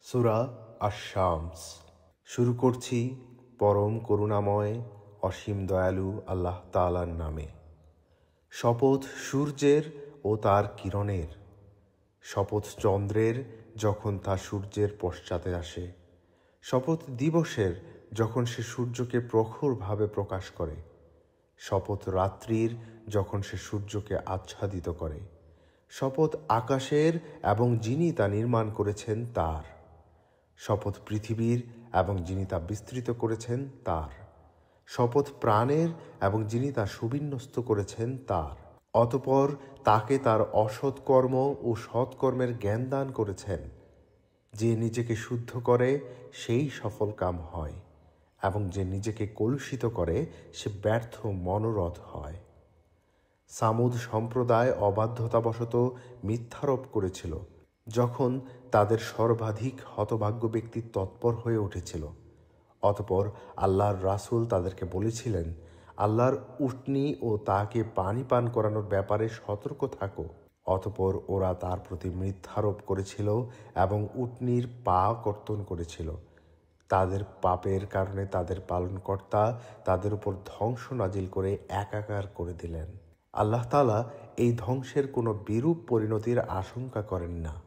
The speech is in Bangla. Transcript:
সূরা আশ-শামস। শুরু করছি পরম করুণাময় অসীম দয়ালু আল্লাহ তাআলার নামে। শপথ সূর্যের ও তার কিরণের, শপথ চন্দ্রের যখন তা সূর্যের পশ্চাতে আসে, শপথ দিবসের যখন সে সূর্যকে প্রখরভাবে প্রকাশ করে, শপথ রাত্রির যখন সে সূর্যকে আচ্ছাদিত করে, শপথ আকাশের এবং যিনি তা নির্মাণ করেছেন তার, শপথ পৃথিবীর এবং যিনি তা বিস্তৃত করেছেন তার, শপথ প্রাণের এবং যিনি তা সুবিন্যস্ত করেছেন তার। অতঃপর তাকে তার অসৎকর্ম ও সৎকর্মের জ্ঞান দান করেছেন। যে নিজেকে শুদ্ধ করে সেই সফল কাম হয়, এবং যে নিজেকে কলুষিত করে সে ব্যর্থ মনোরথ হয়। সামুদ সম্প্রদায় অবাধ্যতাবশত মিথ্যারোপ করেছিল যখন তাদের সর্বাধিক হতভাগ্য ব্যক্তি তৎপর হয়ে উঠেছিল। অতঃপর আল্লাহর রাসূল তাদেরকে বলেছিলেন, আল্লাহর উটনী ও তাকে পানি পান করানোর ব্যাপারে সতর্ক থাকো। অতঃপর ওরা তার প্রতি মিথ্যারোপ করেছিল এবং উটনীর পা কর্তন করেছিল। তাদের পাপের কারণে তাদের পালনকর্তা তাদের উপর ধ্বংস নাজিল করে একাকার করে দিলেন। আল্লাহ তাআলা এই ধ্বংসের কোনো বিরূপ পরিণতির আশঙ্কা করেন না।